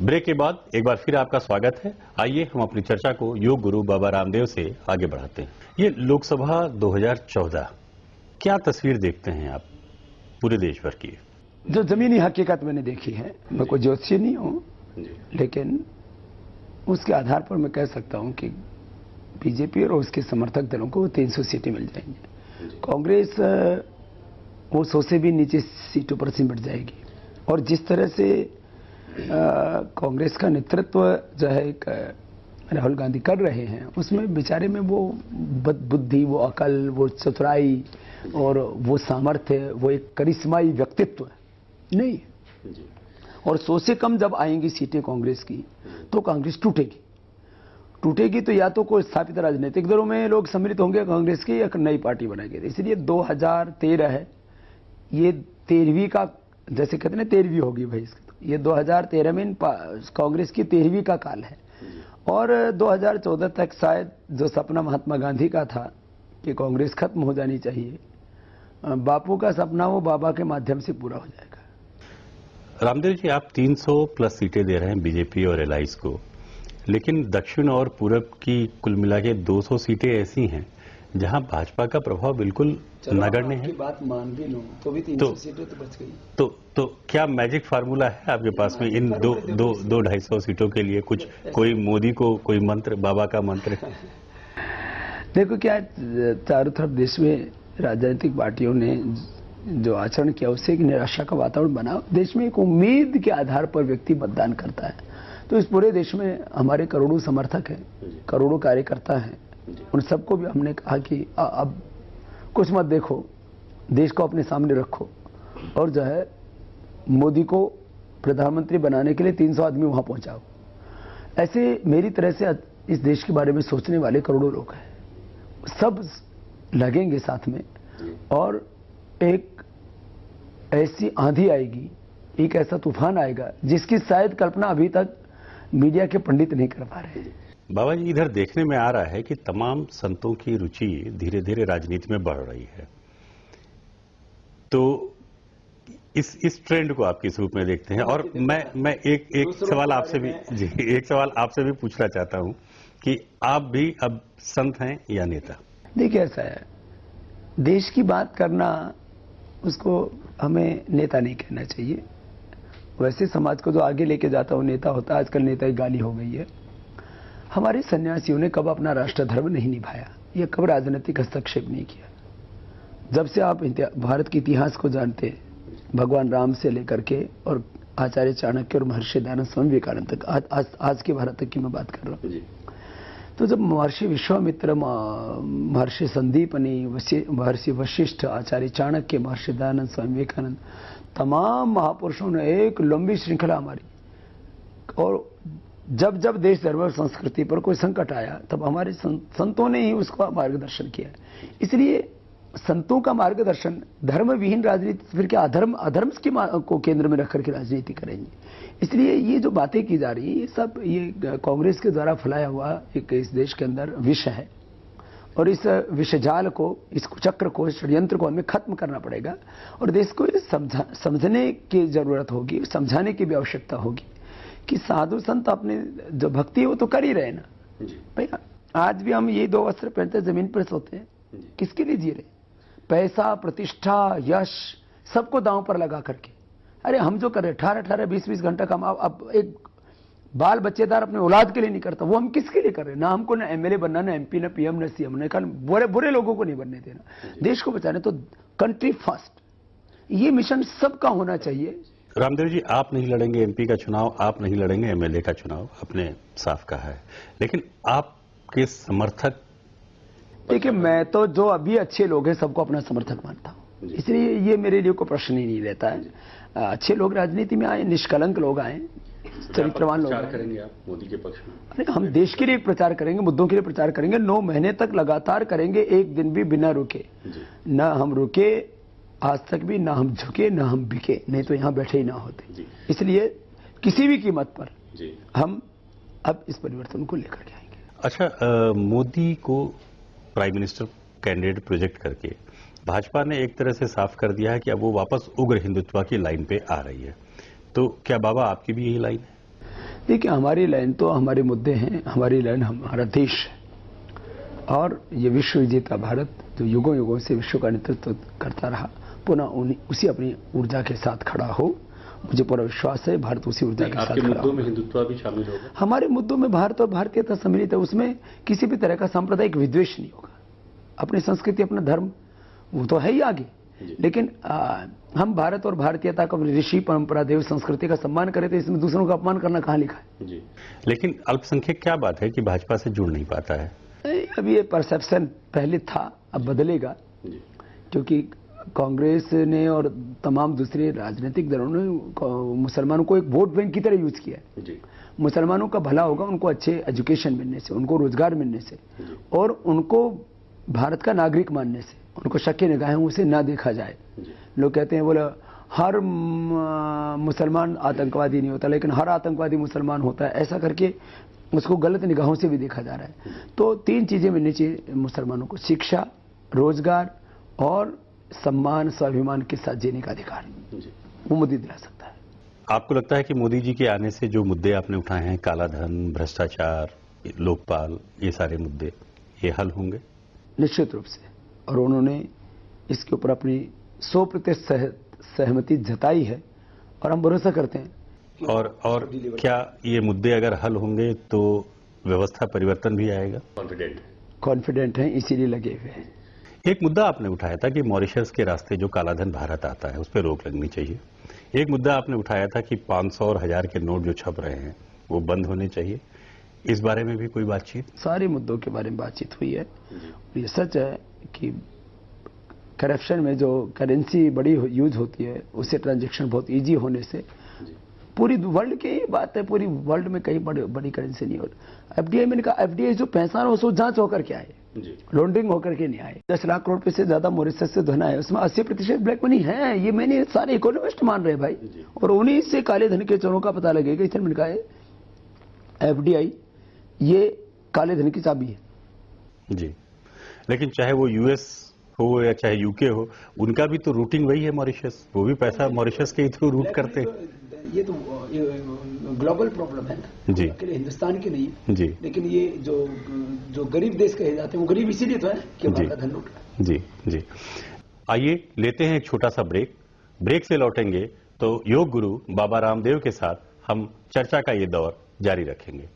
Break के बाद एक बार फिर आपका स्वागत है। आइए हम अपनी चर्चा को योग गुरु बाबा रामदेव से आगे बढ़ाते हैं। ये लोकसभा 2014 क्या तस्वीर देखते हैं आप पूरे देश भर की? जो जमीनी हकीकत मैंने देखी है, मैं कोई ज्योतिषी नहीं हूँ, लेकिन उसके आधार पर मैं कह सकता हूँ कि बीजेपी और उसके समर्थक दलों को 300 सीटें मिल जाएंगी। कांग्रेस वो 100 से भी नीचे सीटों पर सिमट जाएगी। और जिस तरह से कांग्रेस का नेतृत्व जो है राहुल गांधी कर रहे हैं, उसमें बेचारे में वो बुद्धि, वो अकल, वो चतुराई और वो सामर्थ्य, वो एक करिश्माई व्यक्तित्व नहीं है। और 100 से कम जब आएंगी सीटें कांग्रेस की तो कांग्रेस टूटेगी तो या तो कोई स्थापित राजनीतिक दलों में लोग सम्मिलित होंगे कांग्रेस की, या नई पार्टी बनाएंगे। इसलिए 2013 है, ये 13वीं का, जैसे कहते हैं 13वीं होगी भाई, ये 2013 में कांग्रेस की 13वीं का काल है। और 2014 तक शायद जो सपना महात्मा गांधी का था कि कांग्रेस खत्म हो जानी चाहिए, बापू का सपना वो बाबा के माध्यम से पूरा हो जाएगा। रामदेव जी, आप 300 प्लस सीटें दे रहे हैं बीजेपी और एलाइज को, लेकिन दक्षिण और पूरब की कुल मिला के 200 सीटें ऐसी हैं जहां भाजपा का प्रभाव बिल्कुल नगण्य है। बात मान भी लो तो भी 300 सीटें तो बच गई। तो क्या मैजिक फार्मूला है आपके पास में इन 200-250 सीटों के लिए? कुछ कोई मोदी को कोई मंत्र, बाबा का मंत्र? देखो, क्या चारों तरफ देश में राजनीतिक पार्टियों ने जो आचरण किया उससे एक निराशा का वातावरण बना। देश में एक उम्मीद के आधार पर व्यक्ति मतदान करता है। तो इस पूरे देश में हमारे करोड़ों समर्थक हैं, करोड़ों कार्यकर्ता हैं। उन सबको भी हमने कहा कि अब कुछ मत देखो, देश को अपने सामने रखो और जो है मोदी को प्रधानमंत्री बनाने के लिए 300 आदमी वहां पहुंचाओ। ऐसे मेरी तरह से इस देश के बारे में सोचने वाले करोड़ों लोग हैं, सब लगेंगे साथ में और एक ऐसी आंधी आएगी, एक ऐसा तूफान आएगा जिसकी शायद कल्पना अभी तक मीडिया के पंडित नहीं कर पा रहे। बाबा जी, इधर देखने में आ रहा है कि तमाम संतों की रुचि धीरे धीरे राजनीति में बढ़ रही है, तो इस ट्रेंड को आप किस रूप में देखते हैं? और मैं एक सवाल आपसे भी एक सवाल आपसे भी पूछना चाहता हूं कि आप भी अब संत हैं या नेता? देखिए, ऐसा है, देश की बात करना उसको हमें नेता नहीं कहना चाहिए। वैसे समाज को जो आगे लेके जाता वो नेता होता है। आजकल नेता की गाली हो गई है। हमारे सन्यासियों ने कब अपना राष्ट्र धर्म नहीं निभाया, या कब राजनीतिक हस्तक्षेप नहीं किया। जब से आप भारत के इतिहास को जानते हैं, भगवान राम से लेकर के और आचार्य चाणक्य और महर्षि दयानंद स्वामी विवेकानंद तक, आज के भारत तक की मैं बात कर रहा हूँ। तो जब महर्षि विश्वामित्र, महर्षि संदीपनी, महर्षि वशिष्ठ, आचार्य चाणक्य, महर्षि दयानंद स्वामी विवेकानंद, तमाम महापुरुषों ने एक लंबी श्रृंखला हमारी, और जब जब देश धर्म और संस्कृति पर कोई संकट आया तब हमारे संतों ने ही उसका मार्गदर्शन किया। इसलिए संतों का मार्गदर्शन, धर्म विहीन राजनीति फिर क्या अधर्म को केंद्र में रख करके राजनीति करेंगे। इसलिए ये जो बातें की जा रही है, ये सब ये कांग्रेस के द्वारा फैलाया हुआ एक इस देश के अंदर विष है, और इस विषजाल को, इस कुचक्र को, इस षड्यंत्र को हमें खत्म करना पड़ेगा। और देश को समझने की जरूरत होगी, समझाने की भी आवश्यकता होगी कि साधु संत अपने जो भक्ति है वो तो कर ही रहे ना भैया। आज भी हम ये 2 वस्त्र पहनते जमीन पर सोते हैं, किसके लिए जी रहे? पैसा, प्रतिष्ठा, यश सबको दांव पर लगा करके। अरे हम जो कर रहे 18-18, 20-20 घंटा काम, अब एक बाल बच्चेदार अपने औलाद के लिए नहीं करता, वो हम किसके लिए कर रहे हैं? ना हमको ना एमएलए बनना, ना एमपी, ना पीएम, ना सीएम, ने कहा बुरे लोगों को नहीं बनने देना, देश को बचाने। तो कंट्री फर्स्ट, ये मिशन सबका होना चाहिए। रामदेव जी, आप नहीं लड़ेंगे एमपी का चुनाव, आप नहीं लड़ेंगे एमएलए का चुनाव, आपने साफ कहा है, लेकिन आपके समर्थक? देखिए, मैं तो जो अभी अच्छे लोग हैं सबको अपना समर्थक मानता हूं, इसलिए ये मेरे लिए कोई प्रश्न ही नहीं रहता है। अच्छे लोग राजनीति में आए, निष्कलंक लोग आए, चरित्रवान लोग करेंगे आप मोदी के पक्ष में? अरे हम देश के लिए प्रचार करेंगे, मुद्दों के लिए प्रचार करेंगे, 9 महीने तक लगातार करेंगे, एक दिन भी बिना रुके। ना हम रुके आज तक भी, ना हम झुके, ना हम बिके, नहीं तो यहां बैठे ही ना होते। इसलिए किसी भी कीमत पर हम अब इस परिवर्तन को लेकर के आएंगे। अच्छा, मोदी को प्राइम मिनिस्टर कैंडिडेट प्रोजेक्ट करके भाजपा ने एक तरह से साफ कर दिया है कि अब वो वापस उग्र हिंदुत्व की लाइन पे आ रही है, तो क्या बाबा आपकी भी यही लाइन है? देखिए, हमारी लाइन तो हमारे मुद्दे हैं, हमारी लाइन हमारा देश है, और ये विश्व विजेता भारत जो युगों युगों से विश्व का नेतृत्व करता रहा, पुनः उसी अपनी ऊर्जा के साथ खड़ा हो। मुझे पूरा विश्वास है भारत उसी ऊर्जा के साथ खड़ा हो। आपके मुद्दों में हिंदुत्व भी शामिल होगा? हमारे मुद्दों में भारत और भारतीयता सम्मिलित है, उसमें किसी भी तरह का सांप्रदायिक विद्वेष नहीं होगा। अपनी संस्कृति, अपना धर्म वो तो है ही आगे, लेकिन हम भारत और भारतीयता का, ऋषि परंपरा, देव संस्कृति का सम्मान करें, तो इसमें दूसरों का अपमान करना कहाँ लिखा है? जी। लेकिन अल्पसंख्यक क्या बात है कि भाजपा से जुड़ नहीं पाता है? अभी ये परसेप्शन पहले था, अब बदलेगा, क्योंकि कांग्रेस ने और तमाम दूसरे राजनीतिक दलों ने मुसलमानों को एक वोट बैंक की तरह यूज किया है। मुसलमानों का भला होगा उनको अच्छे एजुकेशन मिलने से, उनको रोजगार मिलने से, और उनको भारत का नागरिक मानने से, उनको शक निगाहों से ना देखा जाए। लोग कहते हैं, बोला हर मुसलमान आतंकवादी नहीं होता, लेकिन हर आतंकवादी मुसलमान होता है, ऐसा करके उसको गलत निगाहों से भी देखा जा रहा है। तो 3 चीजें मिलनी चाहिए मुसलमानों को: शिक्षा, रोजगार और सम्मान, स्वाभिमान के साथ जीने का अधिकार। वो मोदी दिला सकता है। आपको लगता है कि मोदी जी के आने से जो मुद्दे आपने उठाए हैं, काला धन, भ्रष्टाचार, लोकपाल, ये सारे मुद्दे, ये हल होंगे? निश्चित रूप से, और उन्होंने इसके ऊपर अपनी 100% सहमति जताई है, और हम भरोसा करते हैं। और क्या ये मुद्दे अगर हल होंगे तो व्यवस्था परिवर्तन भी आएगा? कॉन्फिडेंट हैं, इसीलिए लगे हुए हैं। एक मुद्दा आपने उठाया था कि मॉरिशस के रास्ते जो कालाधन भारत आता है उस पर रोक लगनी चाहिए। एक मुद्दा आपने उठाया था कि 500 और 1000 के नोट जो छप रहे हैं वो बंद होने चाहिए। इस बारे में भी कोई बातचीत? सारे मुद्दों के बारे में बातचीत हुई है। ये सच है कि करप्शन में जो करेंसी बड़ी यूज होती है, उससे ट्रांजैक्शन बहुत इजी होने से, पूरी वर्ल्ड की बात है, पूरी वर्ल्ड में कहीं बड़ी करेंसी नहीं होती। एफडीआई, मैंने कहा एफडीआई जो पैसा है उसको जांच होकर के आए, लॉन्ड्रिंग होकर के नहीं आए। 10 लाख करोड़ रुपए से ज्यादा मॉरिशस से धन है, उसमें 80% ब्लैक मनी है। ये मैंने सारे इकोनॉमिस्ट मान रहे भाई, और उन्हीं से काले धन के चोरों का पता लगेगा। इसलिए मैंने कहा एफडीआई ये काले धन की चाबी है। जी, लेकिन चाहे वो यूएस हो या चाहे यूके हो, उनका भी तो रूटिंग वही है मॉरिशस, वो भी पैसा मॉरिशस के थ्रू रूट करते हैं। ये तो ग्लोबल प्रॉब्लम है ना जी, अकेले हिंदुस्तान की नहीं जी। लेकिन ये जो गरीब देश कहे जाते हैं वो गरीब इसीलिए तो है कि हमारा धन लूट रहा है। जी जी। आइए लेते हैं एक छोटा सा ब्रेक से लौटेंगे तो योग गुरु बाबा रामदेव के साथ हम चर्चा का ये दौर जारी रखेंगे।